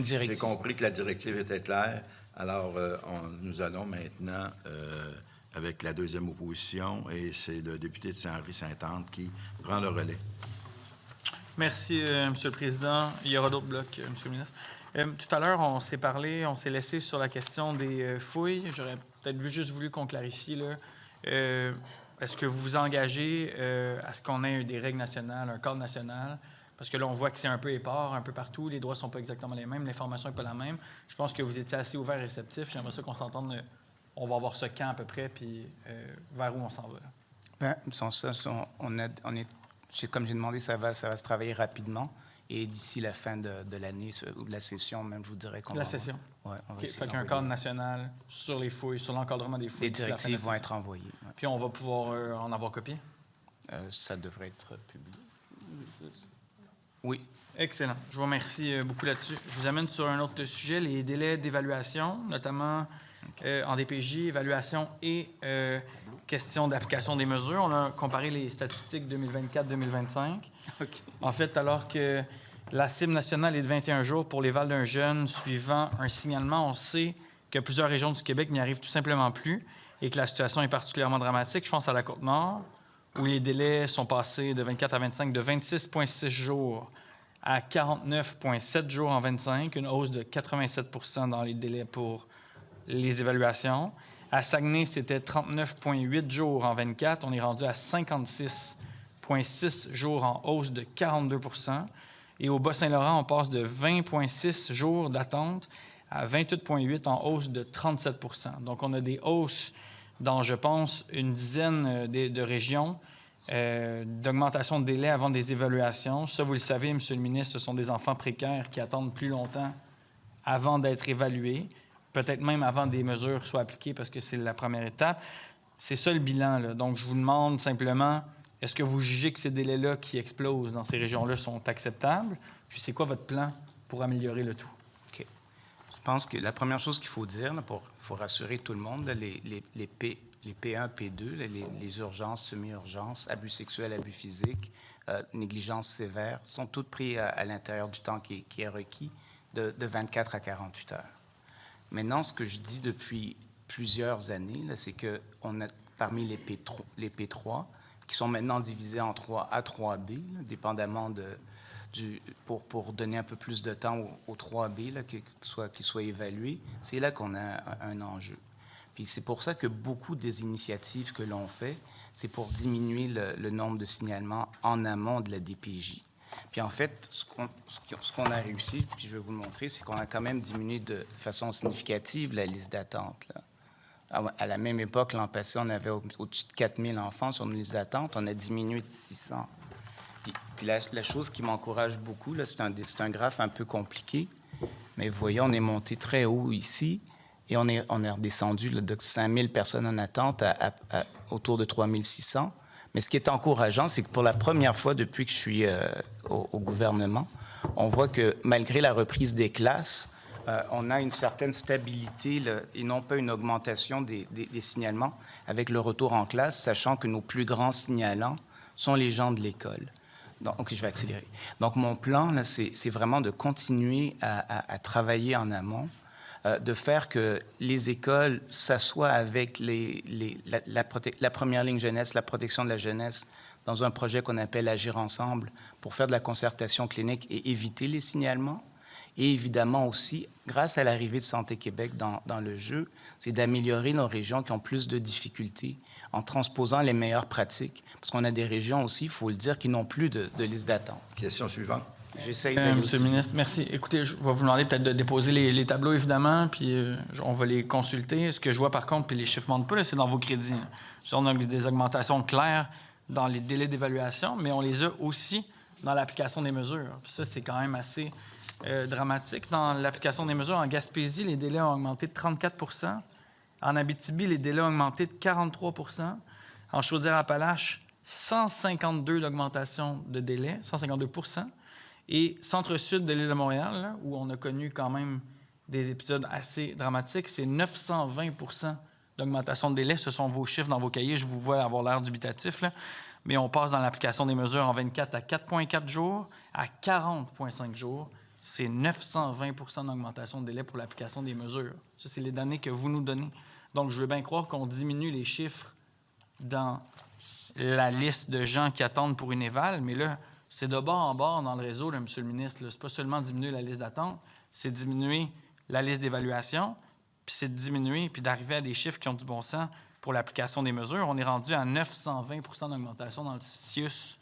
J'ai compris que la directive était claire. Alors, nous allons maintenant avec la deuxième opposition, et c'est le député de Saint-Henri-Sainte-Anne qui prend le relais. Merci, M. le Président. Il y aura d'autres blocs, M. le ministre. Tout à l'heure, on s'est parlé, on s'est laissé sur la question des fouilles. J'aurais peut-être juste voulu qu'on clarifie, là. Est-ce que vous vous engagez à ce qu'on ait des règles nationales, un cadre national? Parce que là, on voit que c'est un peu épars, un peu partout. Les droits ne sont pas exactement les mêmes, l'information n'est pas la même. Je pense que vous étiez assez ouvert et réceptif. J'aimerais ça qu'on s'entende. On va avoir ce camp à peu près, puis vers où on s'en va. Bien, sans ça, comme j'ai demandé, ça va se travailler rapidement. Et d'ici la fin de l'année, ou de la session même, je vous dirais qu'on va... La session? Oui, on va essayer qu'un cadre national sur les fouilles, sur l'encadrement des fouilles. Les directives vont être envoyées. Ouais. Puis on va pouvoir en avoir copié? Ça devrait être publié. Oui. Excellent. Je vous remercie beaucoup là-dessus. Je vous amène sur un autre sujet, les délais d'évaluation, notamment en DPJ, évaluation et question d'application des mesures. On a comparé les statistiques 2024-2025. Okay. En fait, alors que la cible nationale est de 21 jours pour l'éval d'un jeune suivant un signalement, on sait que plusieurs régions du Québec n'y arrivent tout simplement plus et que la situation est particulièrement dramatique. Je pense à la Côte-Nord, où les délais sont passés de 24 à 25, de 26,6 jours à 49,7 jours en 25, une hausse de 87 % dans les délais pour les évaluations. À Saguenay, c'était 39,8 jours en 24. On est rendu à 56,6 jours en hausse de 42 %. Et au Bas-Saint-Laurent, on passe de 20,6 jours d'attente à 28,8 en hausse de 37 %. Donc, on a des hausses dans, je pense, une dizaine de régions d'augmentation de délai avant des évaluations. Ça, vous le savez, M. le ministre, ce sont des enfants précaires qui attendent plus longtemps avant d'être évalués, peut-être même avant des mesures soient appliquées parce que c'est la première étape. C'est ça le bilan, là. Donc, je vous demande simplement, est-ce que vous jugez que ces délais-là qui explosent dans ces régions-là sont acceptables? Puis, c'est quoi votre plan pour améliorer le tout? OK. Je pense que la première chose qu'il faut dire, faut rassurer tout le monde, là, les P1, P2, les urgences, semi-urgences, abus sexuels, abus physiques, négligence sévère, sont toutes prises à l'intérieur du temps qui est requis, de 24 à 48 heures. Maintenant, ce que je dis depuis plusieurs années, c'est qu'on a parmi les P3, qui sont maintenant divisés en 3A, 3B, là, dépendamment pour donner un peu plus de temps aux 3B, là, qu'ils soient évalués, c'est là qu'on a un enjeu. Puis c'est pour ça que beaucoup des initiatives que l'on fait, c'est pour diminuer le nombre de signalements en amont de la DPJ. Puis en fait, ce qu'on a réussi, puis je vais vous le montrer, c'est qu'on a quand même diminué de façon significative la liste d'attente. À la même époque, l'an passé, on avait au-dessus de 4000 enfants sur une liste d'attente. On a diminué de 600. Puis la chose qui m'encourage beaucoup, là, c'est un graphe un peu compliqué, mais vous voyez, on est monté très haut ici. Et on est redescendu là, de 5000 personnes en attente à autour de 3600. Mais ce qui est encourageant, c'est que pour la première fois depuis que je suis au gouvernement, on voit que malgré la reprise des classes, on a une certaine stabilité là, et non pas une augmentation des signalements avec le retour en classe, sachant que nos plus grands signalants sont les gens de l'école. Donc, je vais accélérer. Donc, mon plan, là, c'est vraiment de continuer à travailler en amont, de faire que les écoles s'assoient avec la première ligne jeunesse, la protection de la jeunesse, dans un projet qu'on appelle Agir ensemble pour faire de la concertation clinique et éviter les signalements. Et évidemment aussi, grâce à l'arrivée de Santé Québec dans le jeu, c'est d'améliorer nos régions qui ont plus de difficultés en transposant les meilleures pratiques. Parce qu'on a des régions aussi, il faut le dire, qui n'ont plus de liste d'attente. Question suivante. J'essaie d'aller Monsieur le ministre, merci. Écoutez, je vais vous demander peut-être de déposer les tableaux, évidemment, puis on va les consulter. Ce que je vois, par contre, puis les chiffres ne montent pas, c'est dans vos crédits. On a des augmentations claires dans les délais d'évaluation, mais on les a aussi dans l'application des mesures. Puis ça, c'est quand même assez dramatique. Dans l'application des mesures, en Gaspésie, les délais ont augmenté de 34 %. En Abitibi, les délais ont augmenté de 43 %. En Chaudière-Appalaches, 152 d'augmentation de délais, 152 %. Et centre-sud de l'île de Montréal, là, où on a connu quand même des épisodes assez dramatiques, c'est 920 % d'augmentation de délai. Ce sont vos chiffres dans vos cahiers. Je vous vois avoir l'air dubitatif, là. Mais on passe dans l'application des mesures en 24 à 4,4 jours à 40,5 jours. c'est 920 d'augmentation de délai pour l'application des mesures. Ça, c'est les données que vous nous donnez. Donc, je veux bien croire qu'on diminue les chiffres dans la liste de gens qui attendent pour une éval, mais là, c'est de bord en bord dans le réseau, là, M. le ministre. Ce n'est pas seulement diminuer la liste d'attente, c'est diminuer la liste d'évaluation, puis c'est de diminuer, puis d'arriver à des chiffres qui ont du bon sens pour l'application des mesures. On est rendu à 920 d'augmentation dans le CIUS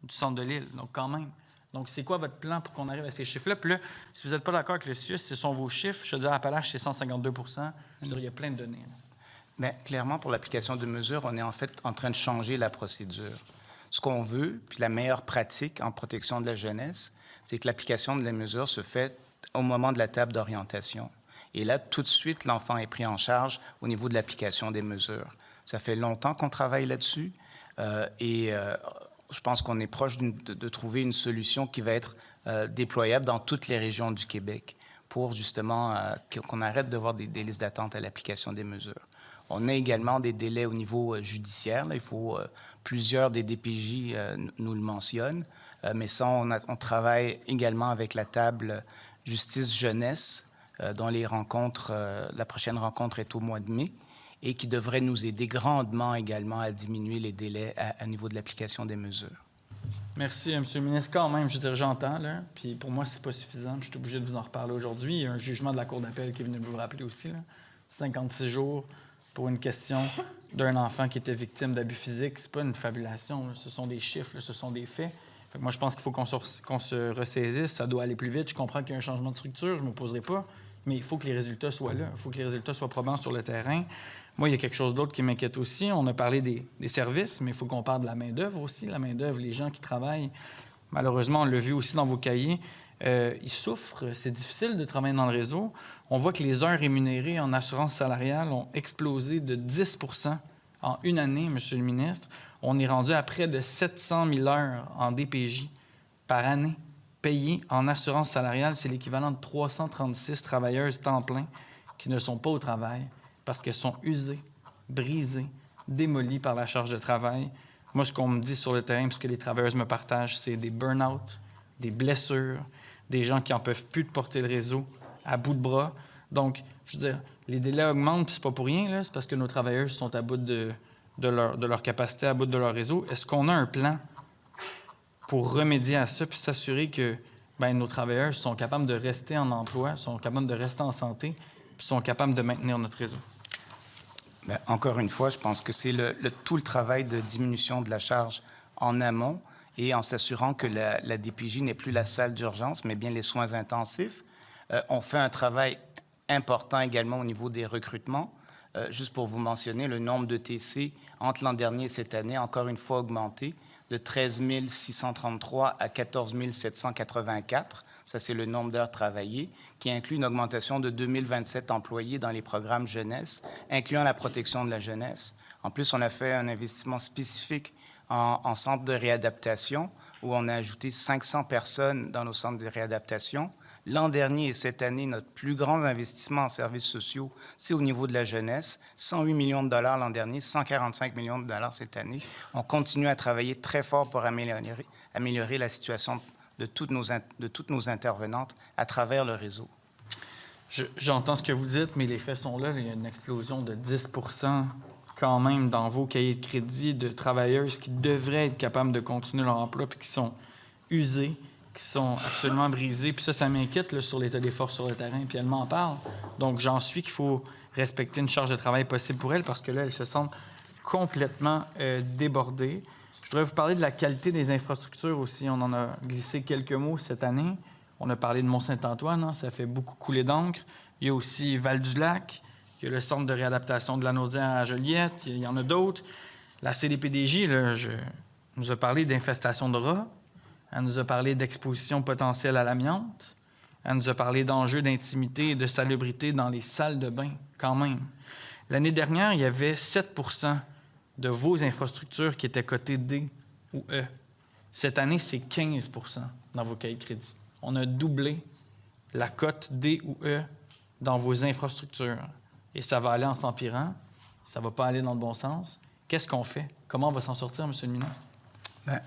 du centre de l'île, donc quand même. Donc, c'est quoi votre plan pour qu'on arrive à ces chiffres-là? Puis là, si vous n'êtes pas d'accord avec le CIUS, ce sont vos chiffres. Je veux dire, à Appalaches, c'est 152 Je veux dire, il y a plein de données. Bien, clairement, pour l'application de mesures, on est en fait en train de changer la procédure. Ce qu'on veut, puis la meilleure pratique en protection de la jeunesse, c'est que l'application de la mesure se fait au moment de la table d'orientation. Et là, tout de suite, l'enfant est pris en charge au niveau de l'application des mesures. Ça fait longtemps qu'on travaille là-dessus je pense qu'on est proche de trouver une solution qui va être déployable dans toutes les régions du Québec pour justement qu'on arrête de voir des listes d'attente à l'application des mesures. On a également des délais au niveau judiciaire. Là, il faut plusieurs des DPJ nous le mentionnent, mais ça, on travaille également avec la table justice-jeunesse dont la prochaine rencontre est au mois de mai et qui devrait nous aider grandement également à diminuer les délais à niveau de l'application des mesures. Merci, M. le ministre. Quand même, je veux dire, j'entends, là, puis pour moi, c'est pas suffisant. Je suis obligé de vous en reparler aujourd'hui. Il y a un jugement de la Cour d'appel qui est venu vous rappeler aussi, là. 56 jours pour une question d'un enfant qui était victime d'abus physiques. C'est pas une fabulation, là. Ce sont des chiffres, là, ce sont des faits. Fait que moi, je pense qu'il faut qu'on se ressaisisse. Ça doit aller plus vite. Je comprends qu'il y a un changement de structure, je ne m'opposerai pas, mais il faut que les résultats soient là. Il faut que les résultats soient probants sur le terrain. Moi, il y a quelque chose d'autre qui m'inquiète aussi. On a parlé des services, mais il faut qu'on parle de la main-d'œuvre aussi. La main-d'œuvre, les gens qui travaillent, malheureusement, on l'a vu aussi dans vos cahiers, ils souffrent. C'est difficile de travailler dans le réseau. On voit que les heures rémunérées en assurance salariale ont explosé de 10 en une année, M. le ministre. On est rendu à près de 700 000 heures en DPJ par année payées en assurance salariale. C'est l'équivalent de 336 travailleuses temps plein qui ne sont pas au travail parce qu'elles sont usées, brisées, démolies par la charge de travail. Moi, ce qu'on me dit sur le terrain, ce que les travailleuses me partagent, c'est des burn-out, des blessures, des gens qui n'en peuvent plus de porter le réseau à bout de bras. Donc, je veux dire, les délais augmentent, puis c'est pas pour rien, là, c'est parce que nos travailleuses sont à bout de leur capacité, à bout de leur réseau. Est-ce qu'on a un plan pour remédier à ça puis s'assurer que nos travailleuses sont capables de rester en emploi, sont capables de rester en santé, puis sont capables de maintenir notre réseau? Bien, encore une fois, je pense que c'est tout le travail de diminution de la charge en amont et en s'assurant que la DPJ n'est plus la salle d'urgence, mais bien les soins intensifs. On fait un travail important également au niveau des recrutements. Juste pour vous mentionner, le nombre de TC entre l'an dernier et cette année a encore une fois augmenté de 13 633 à 14 784. Ça, c'est le nombre d'heures travaillées, qui inclut une augmentation de 2027 employés dans les programmes jeunesse, incluant la protection de la jeunesse. En plus, on a fait un investissement spécifique en centre de réadaptation, où on a ajouté 500 personnes dans nos centres de réadaptation. L'an dernier et cette année, notre plus grand investissement en services sociaux, c'est au niveau de la jeunesse. 108 millions de dollars l'an dernier, 145 millions de dollars cette année. On continue à travailler très fort pour améliorer la situation de toutes nos intervenantes à travers le réseau. J'entends ce que vous dites, mais les faits sont là. Il y a une explosion de 10 quand même dans vos cahiers de crédit de travailleuses qui devraient être capables de continuer leur emploi puis qui sont usées, qui sont absolument brisées. Puis ça m'inquiète là, sur l'état des forces sur le terrain, puis elle m'en parle. Donc, j'en suis qu'il faut respecter une charge de travail possible pour elles parce que là, elles se sentent complètement débordées. Je voudrais vous parler de la qualité des infrastructures aussi. On en a glissé quelques mots cette année. On a parlé de Mont-Saint-Antoine, hein, ça fait beaucoup couler d'encre. Il y a aussi Val-du-Lac, il y a le centre de réadaptation de la Naudière à Joliette, il y en a d'autres. La CDPDJ nous a parlé d'infestation de rats, elle nous a parlé d'exposition potentielle à l'amiante, elle nous a parlé d'enjeux d'intimité et de salubrité dans les salles de bain, quand même. L'année dernière, il y avait 7 de vos infrastructures qui étaient cotées D ou E. Cette année, c'est 15 dans vos cahiers de crédit. On a doublé la cote D ou E dans vos infrastructures. Et ça va aller en s'empirant. Ça ne va pas aller dans le bon sens. Qu'est-ce qu'on fait? Comment on va s'en sortir, M. le ministre? Bien,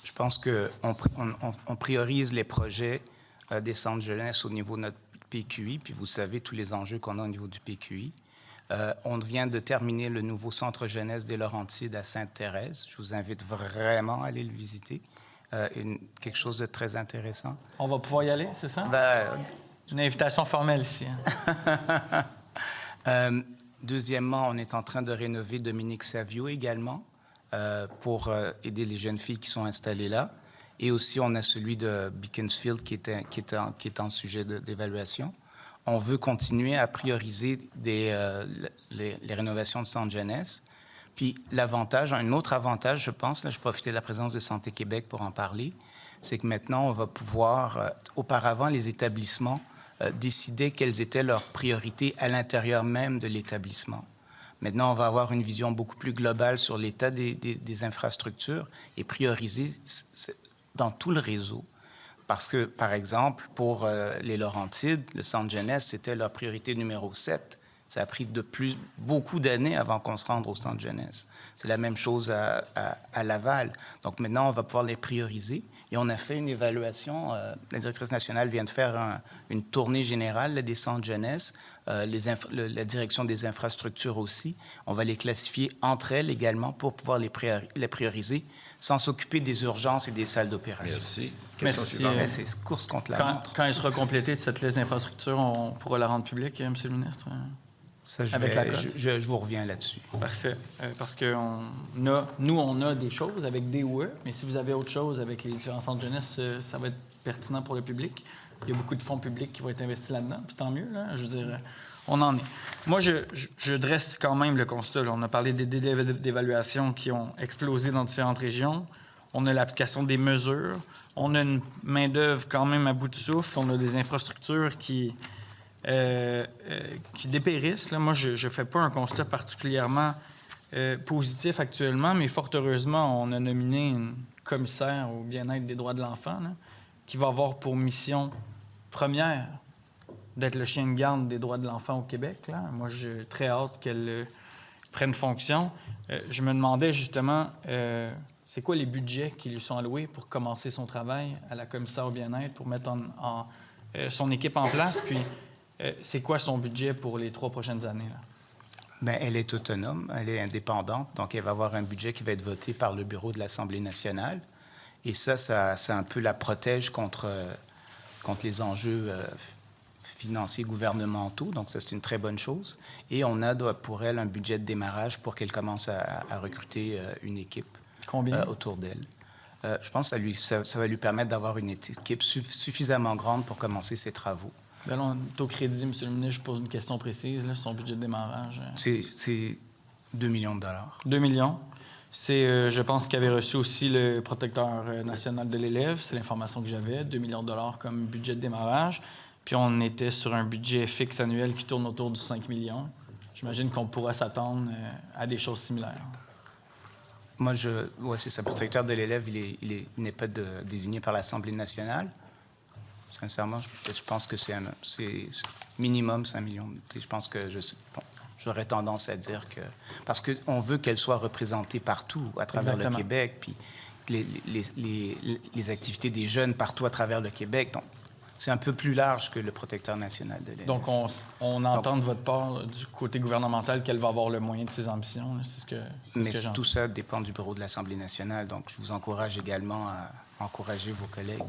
je pense qu'on priorise les projets des centres jeunesse au niveau de notre PQI, puis vous savez tous les enjeux qu'on a au niveau du PQI. On vient de terminer le nouveau centre jeunesse des Laurentides à Sainte-Thérèse. Je vous invite vraiment à aller le visiter. Quelque chose de très intéressant. On va pouvoir y aller, c'est ça? Ben, Une invitation formelle ici. Deuxièmement, on est en train de rénover Dominique Savio également pour aider les jeunes filles qui sont installées là. Et aussi, on a celui de Beaconsfield qui est en sujet d'évaluation. On veut continuer à prioriser les rénovations de centres jeunesse. Puis un autre avantage, je pense, là, je profitais de la présence de Santé Québec pour en parler, c'est que maintenant, on va pouvoir, auparavant, les établissements décidaient quelles étaient leurs priorités à l'intérieur même de l'établissement. Maintenant, on va avoir une vision beaucoup plus globale sur l'état des infrastructures et prioriser dans tout le réseau. Parce que, par exemple, pour les Laurentides, le centre jeunesse, c'était leur priorité numéro 7. Ça a pris beaucoup d'années avant qu'on se rende au centre jeunesse. C'est la même chose à Laval. Donc maintenant, on va pouvoir les prioriser. Et on a fait une évaluation. La directrice nationale vient de faire une tournée générale des centres jeunesse, la direction des infrastructures aussi. On va les classifier entre elles également pour pouvoir les prioriser sans s'occuper des urgences et des salles d'opération. Merci. Merci. C'est course contre la montre. Quand elle sera complétée, cette liste d'infrastructures, on pourra la rendre publique, M. le ministre? Ça, je vous reviens là-dessus. Parfait. Parce que nous, on a des choses avec DOE, mais si vous avez autre chose avec les différents centres jeunesse, ça va être pertinent pour le public. Il y a beaucoup de fonds publics qui vont être investis là-dedans, puis tant mieux, là. Je veux dire, on en est. Moi, je dresse quand même le constat. Là. On a parlé des délais d'évaluation qui ont explosé dans différentes régions. On a l'application des mesures. On a une main-d'œuvre quand même à bout de souffle. On a des infrastructures qui dépérissent. Là. Moi, je ne fais pas un constat particulièrement positif actuellement, mais fort heureusement, on a nominé une commissaire au bien-être des droits de l'enfant là, qui va avoir pour mission première d'être le chien de garde des droits de l'enfant au Québec. Là. Moi, j'ai très hâte qu'elle prenne fonction. Je me demandais justement, c'est quoi les budgets qui lui sont alloués pour commencer son travail à la commissaire au bien-être, pour mettre son équipe en place, puis c'est quoi son budget pour les 3 prochaines années? Là? Bien, elle est autonome, elle est indépendante, donc elle va avoir un budget qui va être voté par le bureau de l'Assemblée nationale. Et ça un peu la protège contre les enjeux financiers gouvernementaux, donc ça, c'est une très bonne chose. Et on a pour elle un budget de démarrage pour qu'elle commence à recruter une équipe. Combien? Autour d'elle. Je pense que ça va lui permettre d'avoir une équipe suffisamment grande pour commencer ses travaux. Bien, là, au crédit, M. le ministre, je pose une question précise. Là, son budget de démarrage. C'est 2 millions de dollars. 2 millions. C'est, je pense qu'il avait reçu aussi le protecteur national de l'élève. C'est l'information que j'avais. 2 millions de dollars comme budget de démarrage. Puis on était sur un budget fixe annuel qui tourne autour du 5 millions. J'imagine qu'on pourra s'attendre à des choses similaires. Moi, c'est ça. Le protecteur de l'élève, il n'est pas désigné par l'Assemblée nationale. Sincèrement, je pense que c'est minimum 5 millions. Je pense que j'aurais tendance à dire que... Parce qu'on veut qu'elle soit représentée partout à travers Exactement. le Québec, puis les activités des jeunes partout à travers le Québec. Donc, c'est un peu plus large que le protecteur national de l'élève. Donc, on entend de votre part, du côté gouvernemental, qu'elle va avoir le moyen de ses ambitions. Là. Mais tout ça dépend du bureau de l'Assemblée nationale. Donc, je vous encourage également à encourager vos collègues